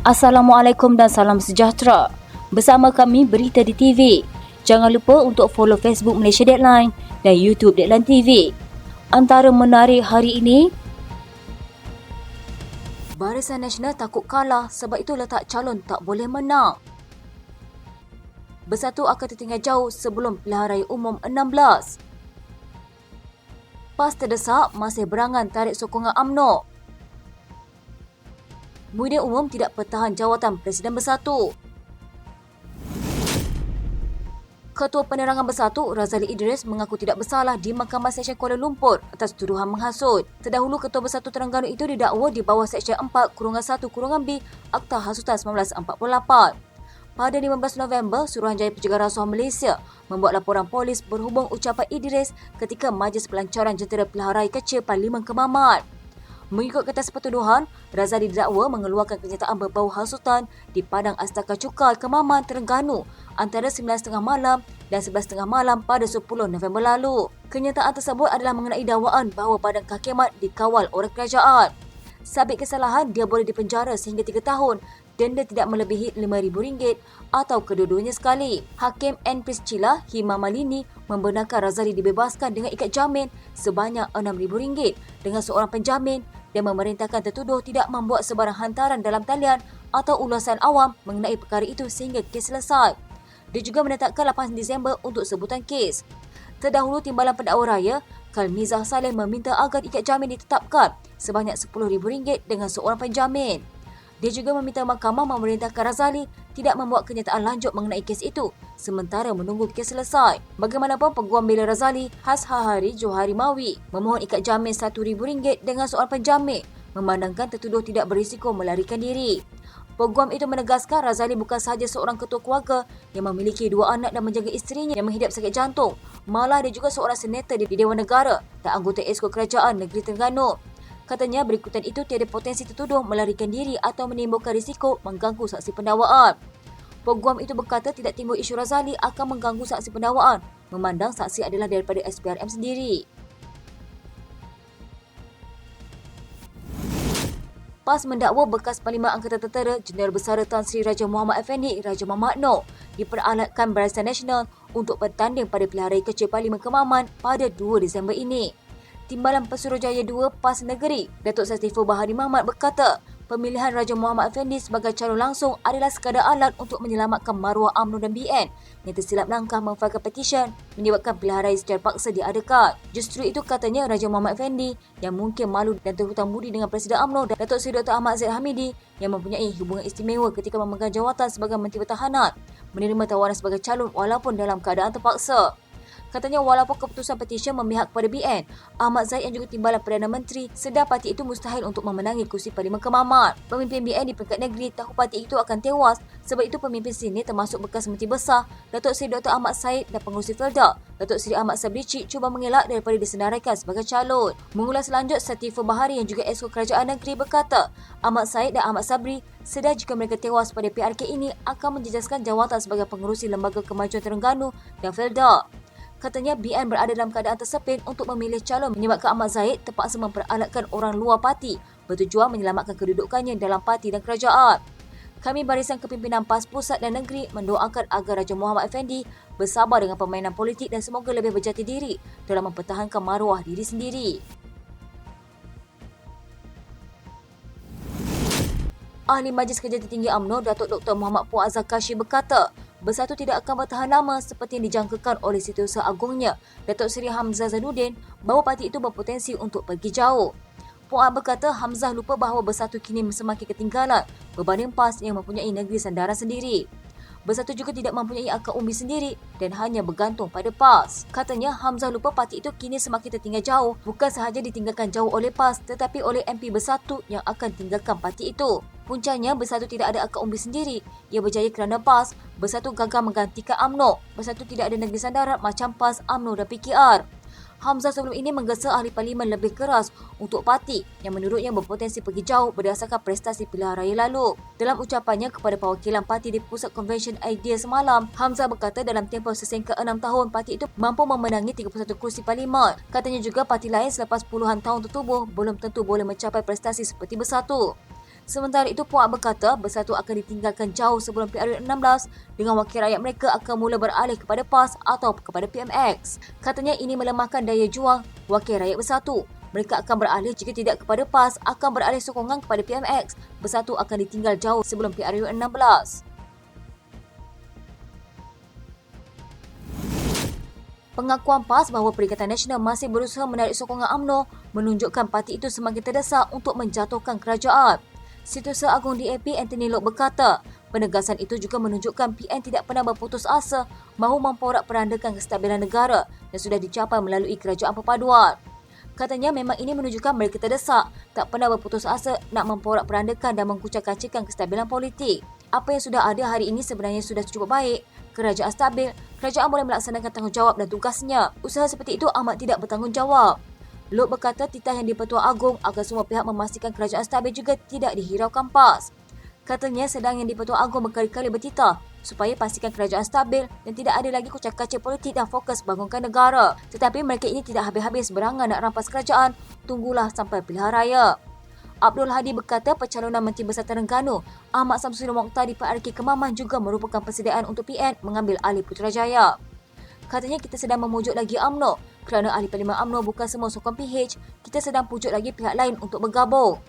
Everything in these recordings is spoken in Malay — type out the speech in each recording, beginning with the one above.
Assalamualaikum dan salam sejahtera. Bersama kami Berita di TV. Jangan lupa untuk follow Facebook Malaysia Deadline dan YouTube Deadline TV. Antara menarik hari ini, Barisan Nasional takut kalah sebab itu letak calon tak boleh menang. Bersatu akan tertinggal jauh sebelum pilihan raya umum 16. PAS terdesak masih berangan tarik sokongan UMNO. Muhyiddin Umum tidak pertahan jawatan Presiden Bersatu. Ketua Penerangan Bersatu, Razali Idris mengaku tidak bersalah di Mahkamah Seksyen Kuala Lumpur atas tuduhan menghasut. Terdahulu, Ketua Bersatu Terengganu itu didakwa di bawah Seksyen 4-1-B Akta Hasutan 1948. Pada 15 November, Suruhanjaya Pencegahan Rasuah Malaysia membuat laporan polis berhubung ucapan Idris ketika Majlis Pelancaran Jentera Pilihan Raya Kecil Parlimen Kemamat. Mengikut kertas pertuduhan, Razali didakwa mengeluarkan kenyataan berbau hasutan di Padang Astaka Cukal, Kemaman, Terengganu antara 9.30 malam dan 11.30 malam pada 10 November lalu. Kenyataan tersebut adalah mengenai dakwaan bahawa Padang Kakimat dikawal oleh kerajaan. Sabit kesalahan, dia boleh dipenjara sehingga 3 tahun, denda tidak melebihi RM5,000 atau kedua-duanya sekali. Hakim N. Priscilla Hima Malini membenarkan Razali dibebaskan dengan ikat jamin sebanyak RM6,000 dengan seorang penjamin dan memerintahkan tertuduh tidak membuat sebarang hantaran dalam talian atau ulasan awam mengenai perkara itu sehingga kes selesai. Dia juga menetapkan 8 Disember untuk sebutan kes. Terdahulu, Timbalan Pendakwa Raya Kalmizah Saleh meminta agar ikat jamin ditetapkan sebanyak RM10,000 dengan seorang penjamin. Dia juga meminta mahkamah memerintahkan Razali tidak membuat kenyataan lanjut mengenai kes itu sementara menunggu kes selesai. Bagaimanapun, Peguam Bela Razali Hashahari Johari Mawi memohon ikat jamin RM1,000 dengan seorang penjamin memandangkan tertuduh tidak berisiko melarikan diri. Peguam itu menegaskan Razali bukan sahaja seorang ketua keluarga yang memiliki 2 anak dan menjaga isterinya yang menghidap sakit jantung. Malah dia juga seorang senator di Dewan Negara dan anggota Exco Kerajaan Negeri Terengganu. Katanya berikutan itu tiada potensi tertuduh melarikan diri atau menimbulkan risiko mengganggu saksi pendakwaan. Peguam itu berkata tidak timbul isu Razali akan mengganggu saksi pendakwaan memandang saksi adalah daripada SPRM sendiri. PAS mendakwa bekas Parlimen Angkatan Tentera Jeneral Bersara Tan Sri Raja Muhammad Effendi Raja Muhammad Noor diperalatkan Barisan Nasional untuk bertanding pada pilihan raya kecil Parlimen Kemaman pada 2 Disember ini. Timbalan Pesuruhjaya 2 PAS Negeri, Datuk Satiful Bahari Mahmat berkata, pemilihan Raja Muhammad Effendi sebagai calon langsung adalah sekadar alat untuk menyelamatkan maruah UMNO dan BN yang tersilap langkah memfailkan petisyen menyebabkan pilihan raya secara paksa diadakan. Justru itu, katanya, Raja Muhammad Effendi yang mungkin malu dan terhutang budi dengan Presiden UMNO Datuk Seri Dr. Ahmad Zaid Hamidi yang mempunyai hubungan istimewa ketika memegang jawatan sebagai Menteri Pertahanan menerima tawaran sebagai calon walaupun dalam keadaan terpaksa. Katanya walaupun keputusan petisyen memihak kepada BN, Ahmad Zaid yang juga Timbalan Perdana Menteri sedar parti itu mustahil untuk memenangi kursi Parlimen Kemamat. Pemimpin BN di peringkat negeri tahu parti itu akan tewas sebab itu pemimpin sini termasuk bekas Menteri Besar Datuk Seri Dr. Ahmad Said dan pengurusi Felda Datuk Seri Ahmad Sabri Cik cuba mengelak daripada disenaraikan sebagai calon. Mengulas lanjut, Satiful Bahari yang juga Exco Kerajaan Negeri berkata, Ahmad Said dan Ahmad Sabri sedar jika mereka tewas pada PRK ini akan menjejaskan jawatan sebagai pengerusi Lembaga Kemajuan Terengganu dan Felda. Katanya BN berada dalam keadaan tersepit untuk memilih calon menyebabkan Ahmad Zaid terpaksa memperalatkan orang luar parti bertujuan menyelamatkan kedudukannya dalam parti dan kerajaan. Kami Barisan Kepimpinan PAS Pusat dan Negeri mendoakan agar Raja Muhammad Effendi bersabar dengan permainan politik dan semoga lebih berjati diri dalam mempertahankan maruah diri sendiri. Ahli Majlis Kerja Tertinggi UMNO Datuk Dr. Muhammad Puan Azhar Kashif berkata, Bersatu tidak akan bertahan lama seperti yang dijangkakan oleh Setiausaha Agungnya Datuk Seri Hamzah Zainuddin bahawa parti itu berpotensi untuk pergi jauh. Puan berkata Hamzah lupa bahawa Bersatu kini semakin ketinggalan berbanding PAS yang mempunyai negeri sandaran sendiri. Bersatu juga tidak mempunyai akar umbi sendiri dan hanya bergantung pada PAS. Katanya Hamzah lupa parti itu kini semakin tertinggal jauh bukan sahaja ditinggalkan jauh oleh PAS tetapi oleh MP Bersatu yang akan tinggalkan parti itu. Puncanya, Bersatu tidak ada akar umbi sendiri. Ia berjaya kerana PAS, Bersatu gagal menggantikan UMNO. Bersatu tidak ada negeri sandaran macam PAS, UMNO dan PKR. Hamzah sebelum ini menggesa ahli parlimen lebih keras untuk parti yang menurutnya berpotensi pergi jauh berdasarkan prestasi pilihan raya lalu. Dalam ucapannya kepada perwakilan parti di Pusat Convention Idea semalam, Hamzah berkata dalam tempoh sesingkat 6 tahun parti itu mampu memenangi 31 kursi parlimen. Katanya juga parti lain selepas puluhan tahun tertubuh belum tentu boleh mencapai prestasi seperti Bersatu. Sementara itu, Puak berkata Bersatu akan ditinggalkan jauh sebelum PRU16 dengan wakil rakyat mereka akan mula beralih kepada PAS atau kepada PMX. Katanya ini melemahkan daya juang wakil rakyat Bersatu. Mereka akan beralih jika tidak kepada PAS, akan beralih sokongan kepada PMX. Bersatu akan ditinggal jauh sebelum PRU16. Pengakuan PAS bahawa Perikatan Nasional masih berusaha menarik sokongan UMNO menunjukkan parti itu semakin terdesak untuk menjatuhkan kerajaan. Setiausaha Agung DAP Anthony Loke berkata, penegasan itu juga menunjukkan PN tidak pernah berputus asa mahu memporak-perandakan kestabilan negara yang sudah dicapai melalui kerajaan perpaduan. Katanya memang ini menunjukkan mereka terdesak, tak pernah berputus asa nak memporak-perandakan dan mengkucak-kacirkan kestabilan politik. Apa yang sudah ada hari ini sebenarnya sudah cukup baik. Kerajaan stabil, kerajaan boleh melaksanakan tanggungjawab dan tugasnya. Usaha seperti itu amat tidak bertanggungjawab. Loke berkata titah yang di-Pertua Agong agar semua pihak memastikan kerajaan stabil juga tidak dihiraukan PAS. Katanya sedang yang di-Pertua Agong berkali-kali bertitah supaya pastikan kerajaan stabil dan tidak ada lagi kucak-kacir politik dan fokus bangunkan negara. Tetapi mereka ini tidak habis-habis berangan nak rampas kerajaan, tunggulah sampai pilihan raya. Abdul Hadi berkata pencalonan Menteri Besar Terengganu Ahmad Samsudin Mokhtar di PRK Kemaman juga merupakan persediaan untuk PN mengambil alih Putrajaya. Katanya kita sedang memujuk lagi UMNO kerana ahli Parlimen UMNO bukan semua sokong PH, kita sedang pujuk lagi pihak lain untuk bergabung.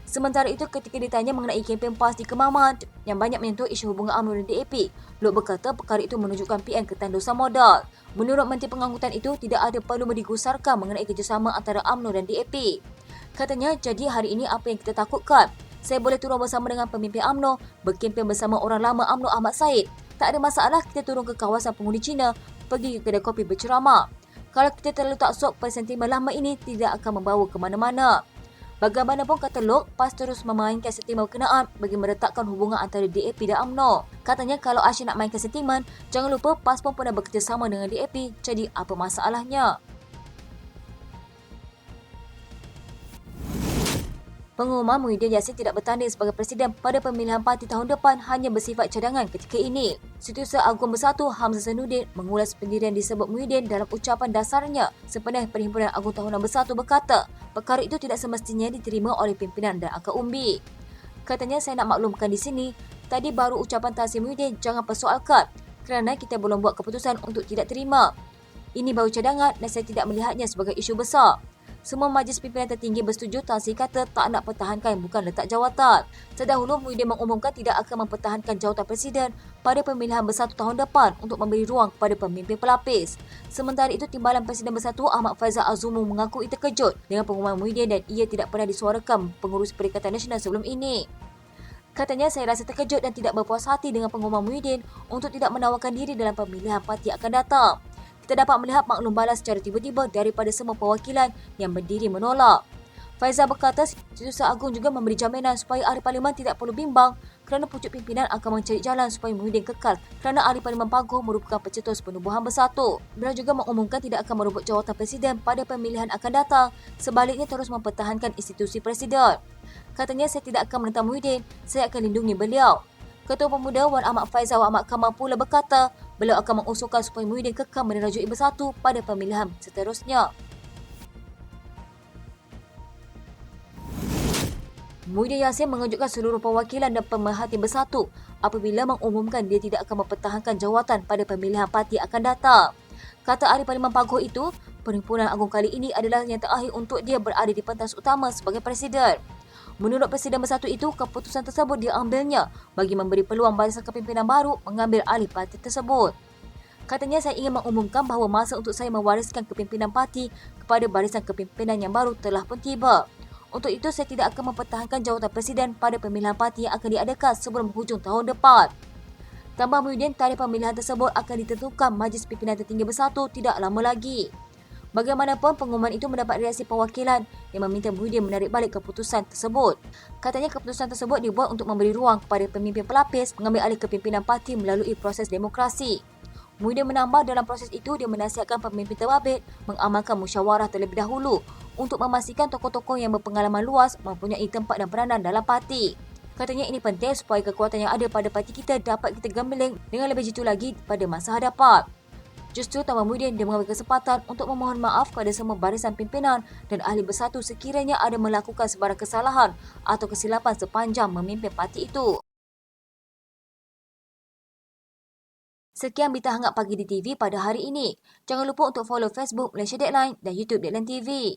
Sementara itu ketika ditanya mengenai kempen PAS di Kemaman yang banyak menyentuh isu hubungan UMNO dan DAP, Loke berkata perkara itu menunjukkan PN ketandusan modal. Menurut Menteri Pengangkutan itu tidak ada perlu digusarkan mengenai kerjasama antara UMNO dan DAP. Katanya, jadi hari ini apa yang kita takutkan? Saya boleh turun bersama dengan pemimpin UMNO, berkempen bersama orang lama UMNO Ahmad Said. Tak ada masalah kita turun ke kawasan pengundi Cina, pergi ke kedai kopi berceramah. Kalau kita terlalu taksub pada sentimen lama ini, tidak akan membawa ke mana-mana. Bagaimanapun kata Loke, PAS terus memainkan sentimen berkenaan bagi meretakkan hubungan antara DAP dan UMNO. Katanya kalau Asyik nak mainkan sentimen, jangan lupa PAS pun pernah bekerjasama dengan DAP, jadi apa masalahnya? Pengumuman Muhyiddin Yassin tidak bertanding sebagai Presiden pada pemilihan parti tahun depan hanya bersifat cadangan ketika ini. Setiausaha Agung Bersatu Hamzah Zainuddin mengulas pendirian disebut Muhyiddin dalam ucapan dasarnya sepenuh Perhimpunan Agung Tahunan Bersatu berkata, perkara itu tidak semestinya diterima oleh pimpinan dan akar umbi. Katanya saya nak maklumkan di sini, tadi baru ucapan Tan Sri Muhyiddin jangan persoalkan kerana kita belum buat keputusan untuk tidak terima. Ini baru cadangan dan saya tidak melihatnya sebagai isu besar. Semua majlis pimpinan tertinggi bersetuju Tan Sri kata tak nak pertahankan bukan letak jawatan. Terdahulu Muhyiddin mengumumkan tidak akan mempertahankan jawatan Presiden pada pemilihan Bersatu tahun depan untuk memberi ruang kepada pemimpin pelapis. Sementara itu, Timbalan Presiden Bersatu Ahmad Faizal Azumu mengaku ia terkejut dengan pengumuman Muhyiddin dan ia tidak pernah disuarakan pengurus Perikatan Nasional sebelum ini. Katanya saya rasa terkejut dan tidak berpuas hati dengan pengumuman Muhyiddin untuk tidak menawarkan diri dalam pemilihan parti akan datang. Kita dapat melihat maklum balas secara tiba-tiba daripada semua perwakilan yang berdiri menolak. Faizal berkata Setiausaha Agung juga memberi jaminan supaya ahli parlimen tidak perlu bimbang kerana pucuk pimpinan akan mencari jalan supaya Muhyiddin kekal kerana ahli parlimen Paguh merupakan pencetus penubuhan Bersatu. Beliau juga mengumumkan tidak akan merebut jawatan Presiden pada pemilihan akan datang, sebaliknya terus mempertahankan institusi Presiden. Katanya saya tidak akan menentang Muhyiddin, saya akan lindungi beliau. Ketua Pemuda Wan Ahmad Faizal Ahmad Kamal pula berkata beliau akan mengusulkan supaya Muhyiddin kekal menerajui Bersatu pada pemilihan seterusnya. Muhyiddin Yassin mengejutkan seluruh perwakilan dan pemerhati Bersatu apabila mengumumkan dia tidak akan mempertahankan jawatan pada pemilihan parti akan datang. Kata ahli Parlimen Paguh itu, Perhimpunan Agung kali ini adalah yang terakhir untuk dia berada di pentas utama sebagai Presiden. Menurut Presiden Bersatu itu, keputusan tersebut diambilnya bagi memberi peluang barisan kepimpinan baru mengambil alih parti tersebut. Katanya saya ingin mengumumkan bahawa masa untuk saya mewariskan kepimpinan parti kepada barisan kepimpinan yang baru telah pun tiba. Untuk itu, saya tidak akan mempertahankan jawatan Presiden pada pemilihan parti yang akan diadakan sebelum hujung tahun depan. Tambah Muhyiddin, tarikh pemilihan tersebut akan ditentukan Majlis Pimpinan Tertinggi Bersatu tidak lama lagi. Bagaimanapun, pengumuman itu mendapat reaksi perwakilan yang meminta Muhyiddin menarik balik keputusan tersebut. Katanya keputusan tersebut dibuat untuk memberi ruang kepada pemimpin pelapis mengambil alih kepimpinan parti melalui proses demokrasi. Muhyiddin menambah dalam proses itu dia menasihatkan pemimpin terbabit mengamalkan musyawarah terlebih dahulu untuk memastikan tokoh-tokoh yang berpengalaman luas mempunyai tempat dan peranan dalam parti. Katanya ini penting supaya kekuatan yang ada pada parti kita dapat kita gembeling dengan lebih jitu lagi pada masa hadapan. Justru Tan Muhyiddin dia mengambil kesempatan untuk memohon maaf kepada semua barisan pimpinan dan ahli bersatu sekiranya ada melakukan sebarang kesalahan atau kesilapan sepanjang memimpin parti itu. Sekian berita hangat pagi di TV pada hari ini. Jangan lupa untuk follow Facebook Malaysia Deadline dan YouTube Deadline TV.